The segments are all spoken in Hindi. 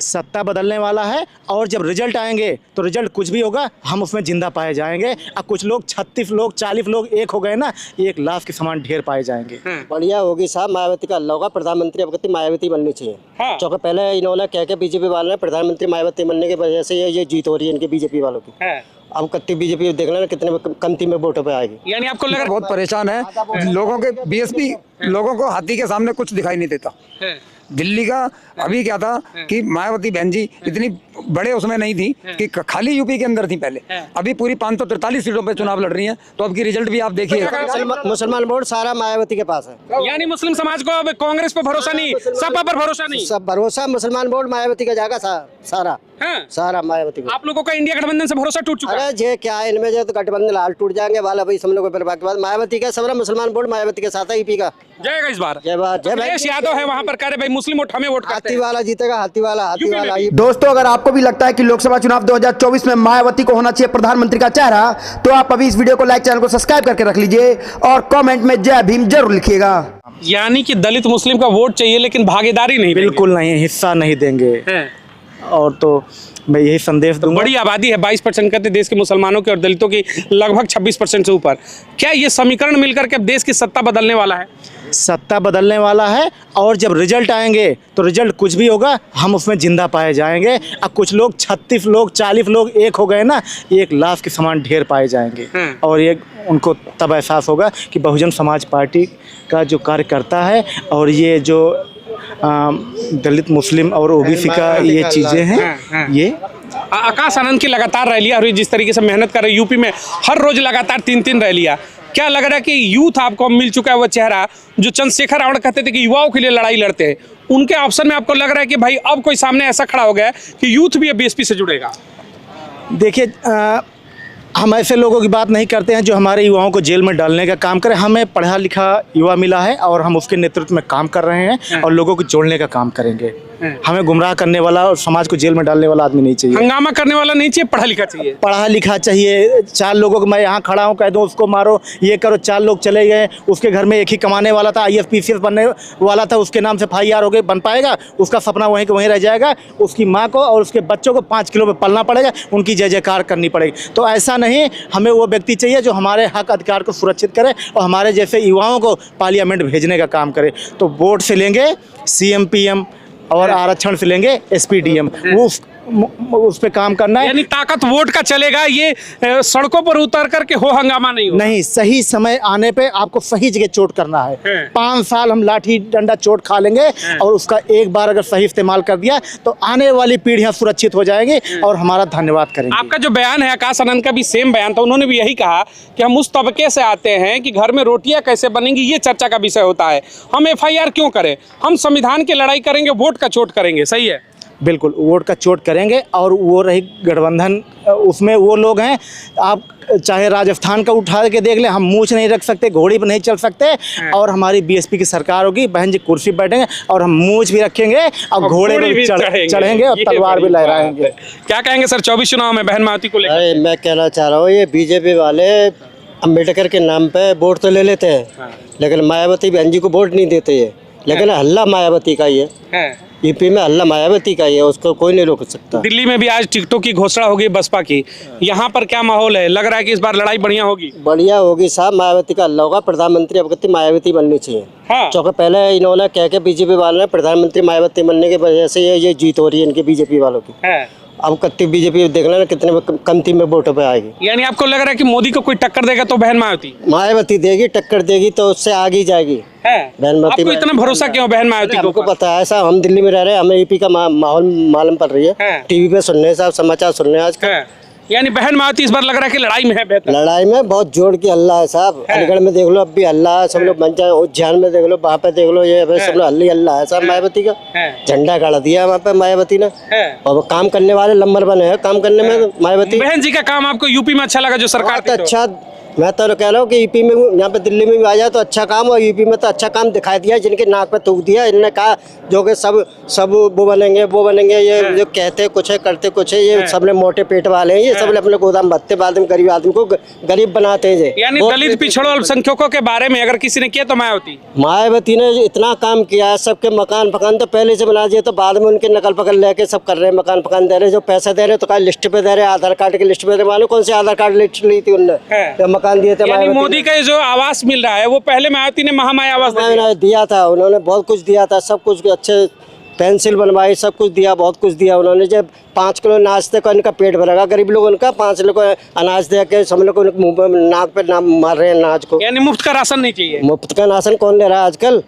सत्ता बदलने वाला है और जब रिजल्ट आएंगे तो रिजल्ट कुछ भी होगा, हम उसमें जिंदा पाए जाएंगे। अब कुछ लोग 36 लोग 40 लोग एक हो गए ना, 1 लाख के समान ढेर पाए जाएंगे। बढ़िया होगी साहब, मायावती का अल्लाह होगा, प्रधानमंत्री अब मायावती बननी चाहिए। हाँ। क्योंकि पहले इन्होंने क्या बीजेपी वाले ने प्रधानमंत्री मायावती बनने की वजह से ये जीत हो रही है इनकी बीजेपी वालों की। अब कत्ती बीजेपी देख लेना कितने कमती में वोटों पे आएगी। यानी आपको लग रहा बहुत परेशान है लोगों के, बीएसपी लोगों को हाथी के सामने कुछ दिखाई नहीं देता। है? दिल्ली का अभी क्या था कि मायावती बहन जी इतनी बड़े उसमें नहीं थी कि खाली यूपी के अंदर थी पहले, अभी पूरी 543 सीटों पे चुनाव लड़ रही हैं। तो अब की रिजल्ट भी आप देखिए, मुसलमान वोट सारा मायावती के पास है। यानी मुस्लिम समाज को अब कांग्रेस पर भरोसा नहीं, सपा पर भरोसा नहीं, सब भरोसा मुसलमान वोट मायावती का जाएगा सारा हाँ? सारा मायावती को। आप लोगों का इंडिया गठबंधन से भरोसा टूट चुका है। अरे जे क्या है इनमें, जो तो गठबंधन हाल टूट जाएंगे वाला भाई, सब लोग के बाद मायावती का सबरा मुसलमान वोट मायावती के साथ है। यूपी का जाएगा इस बार। जय बात, जय अखिलेश यादव है वहाँ पर, कह रहे भाई मुस्लिम वोट हमें वोट करते हाथी हैं। वाला जीतेगा, हाथी वाला दोस्तों, अगर आपको भी लगता है कि लोकसभा चुनाव 2024 में मायावती को होना चाहिए प्रधानमंत्री का चेहरा, तो आप अभी इस वीडियो को लाइक, चैनल को सब्सक्राइब करके रख लीजिए और कमेंट में जय भीम जरूर लिखिएगा। यानी कि दलित मुस्लिम का वोट चाहिए लेकिन भागीदारी नहीं, बिल्कुल नहीं, हिस्सा नहीं देंगे। और तो मैं यही संदेश दूंगा। बड़ी आबादी है, 22% कहते देश के मुसलमानों की और दलितों की लगभग 26% से ऊपर। क्या ये समीकरण मिलकर के अब देश की सत्ता बदलने वाला है? सत्ता बदलने वाला है और जब रिजल्ट आएंगे तो रिजल्ट कुछ भी होगा, हम उसमें जिंदा पाए जाएंगे। अब कुछ लोग 36 लोग 40 लोग एक हो गए ना, 1 लाख के समान ढेर पाए जाएंगे। और ये उनको तब एहसास होगा कि बहुजन समाज पार्टी का जो कार्यकर्ता है और ये जो दलित मुस्लिम और ओबीसी का ये चीज़ें हैं, ये आकाश आनंद की लगातार रैलियां हो रही, जिस तरीके से मेहनत कर रहे यूपी में, हर रोज लगातार 3-3 रैलियां। क्या लग रहा है कि यूथ आपको मिल चुका है वो चेहरा जो चंद्रशेखर रावण कहते थे कि युवाओं के लिए लड़ाई लड़ते हैं, उनके ऑप्शन में आपको लग रहा है कि भाई अब कोई सामने ऐसा खड़ा हो गया है कि यूथ भी अब बीएसपी से जुड़ेगा? देखिए, हम ऐसे लोगों की बात नहीं करते हैं जो हमारे युवाओं को जेल में डालने का काम करें। हमें पढ़ा लिखा युवा मिला है और हम उसके नेतृत्व में काम कर रहे हैं और लोगों को जोड़ने का काम करेंगे। हमें गुमराह करने वाला और समाज को जेल में डालने वाला आदमी नहीं चाहिए, हंगामा करने वाला नहीं चाहिए, पढ़ा लिखा चाहिए। पढ़ा लिखा चाहिए। 4 लोगों को मैं यहाँ खड़ा हूँ कह दूँ उसको मारो, ये करो, 4 लोग चले गए, उसके घर में एक ही कमाने वाला था, IAS PCS बनने वाला था, उसके नाम से FIR हो गई, बन पाएगा? उसका सपना वहीं के वहीं रह जाएगा। उसकी माँ को और उसके बच्चों को 5 किलो में पलना पड़ेगा, उनकी जय जयकार करनी पड़ेगी। तो ऐसा नहीं, हमें वो व्यक्ति चाहिए जो हमारे हक अधिकार को सुरक्षित करे और हमारे जैसे युवाओं को पार्लियामेंट भेजने का काम करे। तो वोट से लेंगे CM PM और आरक्षण से लेंगे SP DM, वो उस पे काम करना है। यानी ताकत वोट का चलेगा, ये सड़कों पर उतर करके हो हंगामा नहीं हो। नहीं, सही समय आने पे आपको सही जगह चोट करना है। 5 साल हम लाठी डंडा चोट खा लेंगे और उसका एक बार अगर सही इस्तेमाल कर दिया तो आने वाली पीढ़ियां सुरक्षित हो जाएंगी और हमारा धन्यवाद करेंगे। आपका जो बयान है, आकाश आनंद का भी सेम बयान था, उन्होंने भी यही कहा कि हम उस तबके से आते हैं कि घर में रोटियां कैसे बनेंगी ये चर्चा का विषय होता है, हम FIR क्यों करें, हम संविधान की लड़ाई करेंगे, वोट का चोट करेंगे। सही है, बिल्कुल, वोट का चोट करेंगे। और वो रही गठबंधन, उसमें वो लोग हैं, आप चाहे राजस्थान का उठा के देख ले, हम मूंछ नहीं रख सकते, घोड़ी पर नहीं चल सकते। और हमारी BSP की सरकार होगी, बहन जी कुर्सी पर बैठेंगे और हम मूंछ भी रखेंगे और घोड़े भी चढ़ेंगे और तलवार भी लहराएंगे। क्या कहेंगे सर 24 चुनाव में बहन मायावती को लेकर? अरे मैं कहना चाह रहा हूँ, ये बीजेपी वाले अम्बेडकर के नाम पे वोट तो ले लेते हैं लेकिन मायावती बहन जी को वोट नहीं देते है। लेकिन हल्ला मायावती का ही है। यूपी में हल्ला मायावती का ही है, उसको कोई नहीं रोक सकता। दिल्ली में भी आज टिकटों की घोषणा होगी बसपा की, यहाँ पर क्या माहौल है? लग रहा है कि इस बार लड़ाई बढ़िया होगी। बढ़िया होगी साहब, मायावती का हल्ला होगा, प्रधानमंत्री अब मायावती बननी चाहिए। क्योंकि पहले इन्होंने क्या बीजेपी वाले ने प्रधानमंत्री मायावती बनने की वजह से ये जीत हो रही है इनकी बीजेपी वालों की। अब कत्ती बीजेपी देख लेना कितने कमती में वोटों पे आएगी। यानी आपको लग रहा है कि मोदी को कोई टक्कर देगा तो बहन मायावती देगी, टक्कर देगी तो उससे आगे ही जाएगी। बहन मायावती। आपको इतना भरोसा क्यों बहन मायावती को? हमको पता है, ऐसा हम दिल्ली में रह रहे हैं, हमें यूपी का माहौल मालूम पड़ रही है। टीवी पे सुनने साहब, समाचार सुनने आज का। यानी बहन मायावती इस बार लग रहा है कि लड़ाई में है बेहतर। लड़ाई में बहुत जोड़ की हल्ला है साहब। अलीगढ़ में देख लो, अब भी हल्ला है, सब लोग बन जाए, उज्जैन में देख लो, वहाँ पे देख लो, ये सब लोग हल्ला है साहब। मायावती का झंडा गाड़ दिया वहाँ पे मायावती ने, और काम करने वाले नंबर 1 है काम करने में मायावती। बहन जी का काम आपको यूपी में अच्छा लगा जो सरकार? अच्छा, मैं तो कह रहा हूँ कि यूपी में यहाँ पे दिल्ली में भी आ जाए तो अच्छा काम, और यूपी में तो अच्छा काम दिखाई दिया, जिनके नाक पे थूक दिया। इन्होंने कहा जो कि सब वो बनेंगे, ये जो कहते कुछ है करते कुछ है, ये सबने मोटे पेट वाले हैं, ये सबने अपने गोदाम भत्ते बाद में गरीब आदमी को गरीब बनाते हैं। यानी दलित पिछड़ों अल्पसंख्यकों के बारे में अगर किसी ने किया तो मायावती ने इतना काम किया है, सबके मकान पकान तो पहले से बना दिए, तो बाद में उनके नकल पकड़ लेके सब कर रहे हैं, मकान पकान दे रहे हैं, जो पैसा दे रहे हैं तो कहा लिस्ट पे दे रहे हैं, आधार कार्ड की लिस्ट पे दे, मालूम कौन सी आधार कार्ड लिस्ट ली थी उनने, मकान दिए थे। यानी मोदी का जो आवास मिल रहा है वो पहले मायावती ने महामाया आवास दिया था, उन्होंने बहुत कुछ दिया था, सब कुछ अच्छे पेंसिल बनवाई, सब कुछ दिया, बहुत कुछ दिया उन्होंने। जब 5 किलो अनाज दे को इनका पेट भरेगा, गरीब लोग उनका 5 किलो अनाज दे के सब लोग मुंह पे नाक पे नाम मार रहे हैं अनाज को। यानी मुफ्त का राशन नहीं चाहिए। मुफ्त का राशन कौन ले रहा है आजकल?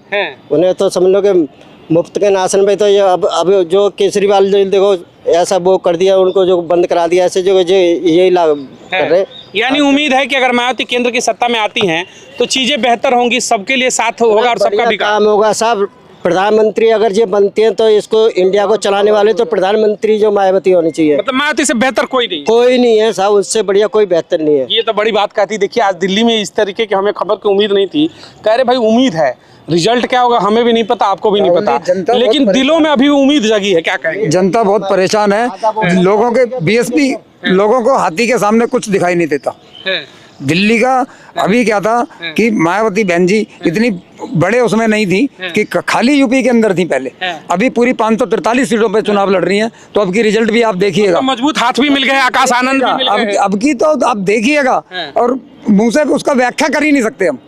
उन्हें तो समझ लो कि मुफ्त के राशन पे तो ये अब जो केजरीवाल जो देखो ऐसा वो कर दिया, उनको जो बंद करा दिया, ऐसे जो यही लाभ कर रहे। यानी उम्मीद है कि अगर मायावती केंद्र की सत्ता में आती हैं तो चीजें बेहतर होंगी, सबके लिए साथ होगा और सबका भी काम होगा। सब प्रधानमंत्री अगर ये बनते हैं तो इसको इंडिया को चलाने वाले तो प्रधानमंत्री जो मायावती होनी चाहिए। मतलब मायावती से बेहतर कोई नहीं है साहब, उससे बढ़िया कोई बेहतर नहीं है। ये तो बड़ी बात कहती। देखिए आज दिल्ली में इस तरीके की हमें खबर की उम्मीद नहीं थी। कह रहे भाई उम्मीद है, रिजल्ट क्या होगा हमें भी नहीं पता, आपको भी नहीं पता, लेकिन दिलों में अभी उम्मीद जगी है। क्या कहेंगे? जनता बहुत परेशान है, लोगों के बीएसपी लोगों को हाथी के सामने कुछ दिखाई नहीं देता। दिल्ली का अभी क्या था कि मायावती बहन जी इतनी बड़े उसमें नहीं थी कि खाली यूपी के अंदर थी पहले, अभी पूरी 543 सीटों पे चुनाव लड़ रही हैं, तो अब की रिजल्ट भी आप देखिएगा। तो मजबूत हाथ भी मिल गए, आकाश आनंद भी मिल गए। अब की तो आप देखिएगा और मुंह से उसका व्याख्या कर ही नहीं सकते हम,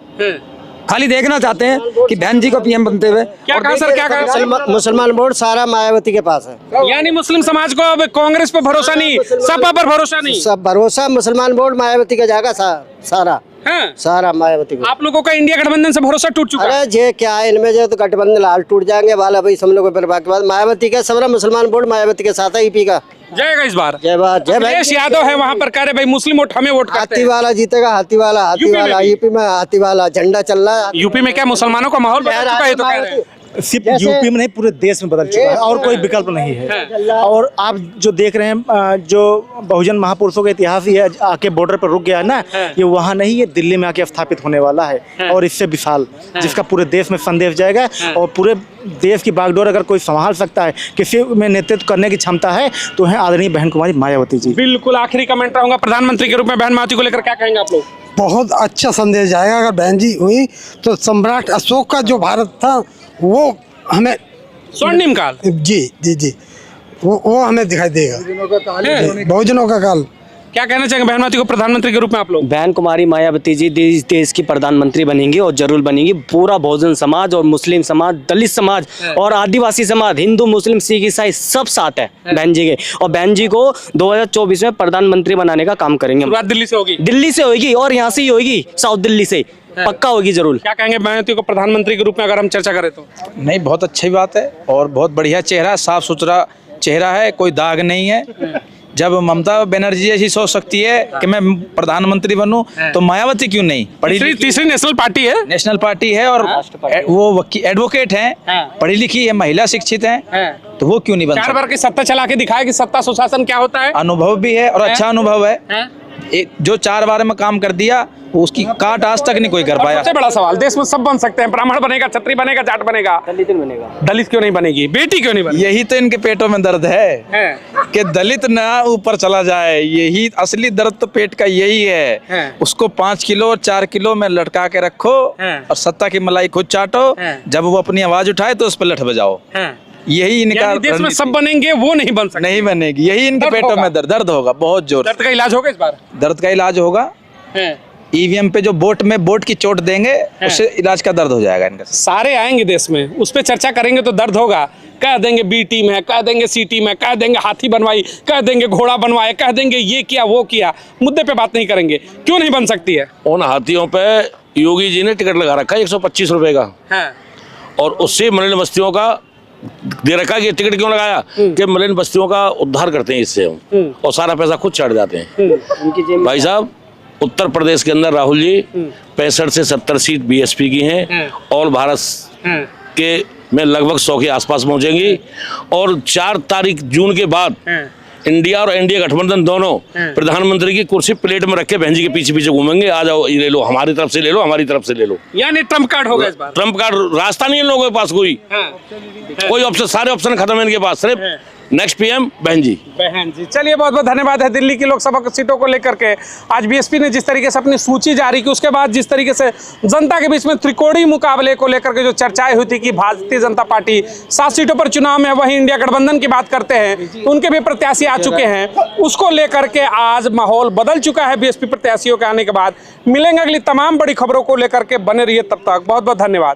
खाली देखना चाहते हैं कि बहन जी को पीएम बनते हुए। क्या कहा सर, क्या कहा? मुसलमान वोट सारा मायावती के पास है। यानी मुस्लिम समाज को अब कांग्रेस पे भरोसा नहीं, सपा पर भरोसा नहीं, सब भरोसा मुसलमान वोट मायावती का जाएगा सारा सारा मायावती को। आप लोगों का इंडिया गठबंधन से भरोसा टूट चुका है। अरे ये क्या है, इनमें जो तो गठबंधन लाल टूट जाएंगे वाला भाई सब लोग के बाद मायावती का सबरा मुसलमान वोट मायावती के साथ है। यूपी का जाएगा इस बार। जय अखिलेश यादव है वहाँ पर, कह रहे भाई मुस्लिम वोट हमें वोट करते हैं। हाथी वाला जीतेगा, हाथी वाला यूपी में हाथी वाला झंडा चल रहा है। यूपी में क्या मुसलमानों का माहौल बदल चुका है? तो कह रहे हैं सिर्फ यूपी में नहीं पूरे देश में बदल चुका है और कोई विकल्प नहीं है। और आप जो देख रहे हैं जो बहुजन महापुरुषों का इतिहास ही है आके बॉर्डर पर रुक गया है ना, ये वहाँ नहीं, ये दिल्ली में आके स्थापित होने वाला है और इससे विशाल जिसका पूरे देश में संदेश जाएगा। और पूरे देश की बागडोर अगर कोई संभाल सकता है, किसी में नेतृत्व करने की क्षमता है तो है आदरणीय बहन कुमारी मायावती जी। बिल्कुल आखिरी कमेंट रहूंगा प्रधानमंत्री के रूप में बहन मायावती को लेकर क्या कहेंगे आप लोग? बहुत अच्छा संदेश जाएगा। अगर बहन जी हुई तो सम्राट अशोक का जो भारत था वो हमें स्वर्णिम काल, जी वो हमें दिखाई देगा, बहुजनों का काल। क्या कहना चाहेंगे बहन मायावती को प्रधानमंत्री के रूप में आप लोग? बहन कुमारी मायावती जी देश की प्रधानमंत्री बनेंगी और जरूर बनेंगी। पूरा बहुजन समाज और मुस्लिम समाज, दलित समाज और आदिवासी समाज, हिंदू मुस्लिम सिख ईसाई सब साथ है बहन जी के। और बहन जी को 2024 में प्रधानमंत्री बनाने का काम करेंगे। बात दिल्ली से होगी, दिल्ली से होगी और यहाँ से ही होगी, साउथ दिल्ली से पक्का होगी जरूर। क्या कहेंगे मायावती को प्रधानमंत्री के रूप में अगर हम चर्चा करें तो? नहीं, बहुत अच्छी बात है और बहुत बढ़िया चेहरा, साफ सुथरा चेहरा है, कोई दाग नहीं है। जब ममता बनर्जी ऐसी सोच सकती है कि मैं प्रधानमंत्री बनूं तो मायावती क्यों नहीं? तीसरी नेशनल पार्टी है, नेशनल पार्टी है और वो एडवोकेट हैं, पढ़ी लिखी है, महिला शिक्षित हैं, तो वो क्यों नहीं बन 4 बार की सत्ता चला के दिखाया कि सत्ता सुशासन क्या होता है। अनुभव भी है और अच्छा अनुभव है। जो 4 बार में काम कर दिया उसकी काट आज तक नहीं कोई कर पाया। सबसे बड़ा सवाल, देश में सब बन सकते हैं, ब्राह्मण बनेगा, क्षत्रिय बनेगा, जाट बनेगा, दलित बनेगा, दलित क्यों नहीं बनेगी? बेटी क्यों नहीं बनेगी? यही तो इनके पेटों में दर्द है कि दलित ना ऊपर चला जाए। यही असली दर्द तो पेट का यही है। उसको 5 किलो 4 किलो में लटका के रखो और सत्ता की मलाई खुद चाटो, जब वो अपनी आवाज उठाए तो उस पर लठ बजाओ। यही इनका देश में सब बनेंगे, वो नहीं बन सकते, नहीं बनेगी। यही इनके पेटों में दर्द होगा, बहुत जोर। दर्द का इलाज होगा इस बार? दर्द का इलाज होगा, ईवीएम पे जो वोट की चोट देंगे उससे इलाज का दर्द हो जाएगा इनका। सारे आएंगे देश में, उस पर चर्चा करेंगे तो दर्द होगा। कह देंगे बी टीम है, कह देंगे सी टीम है, कह देंगे हाथी बनवाई, कह देंगे घोड़ा बनवाए, कह देंगे ये किया वो किया, मुद्दे पे बात नहीं करेंगे। क्यों नहीं बन सकती है? उन हाथियों पे योगी जी ने टिकट लगा रखा है 125 रुपए का, और उससे मलिन बस्तियों का दे रखा कि टिकट क्यों लगाया कि मलिन बस्तियों का उद्धार करते हैं इससे हम, और सारा पैसा खुद चढ़ जाते हैं। भाई साहब, उत्तर प्रदेश के अंदर राहुल जी 65 से 70 सीट बीएसपी की हैं और भारत के में लगभग 100 के आसपास पहुंचेंगी। और 4 तारीख जून के बाद इंडिया और एनडीए गठबंधन दोनों प्रधानमंत्री की कुर्सी प्लेट में रख के बहन जी के पीछे पीछे घूमेंगे। आ जाओ, ये ले लो, हमारी तरफ से ले लो, हमारी तरफ से ले लो। यानी ट्रम्प कार्ड होगा इस बार। ट्रम्प कार्ड रास्ता नहीं है लोगों के पास, कोई ऑप्शन, सारे ऑप्शन खत्म है इनके पास, सिर्फ नेक्स्ट पीएम बहन जी। चलिए, बहुत बहुत धन्यवाद है। दिल्ली की लोकसभा सीटों को लेकर के आज बीएसपी ने जिस तरीके से अपनी सूची जारी की, उसके बाद जिस तरीके से जनता के बीच में त्रिकोणीय मुकाबले को लेकर के जो चर्चाएं हुई थी कि भारतीय जनता पार्टी 7 सीटों पर चुनाव में, वहीं इंडिया गठबंधन की बात करते हैं तो उनके भी प्रत्याशी आ चुके हैं, उसको लेकर के आज माहौल बदल चुका है बीएसपी प्रत्याशियों के आने के बाद। मिलेंगे अगली तमाम बड़ी खबरों को लेकर के, बने रहिए तब तक। बहुत बहुत धन्यवाद।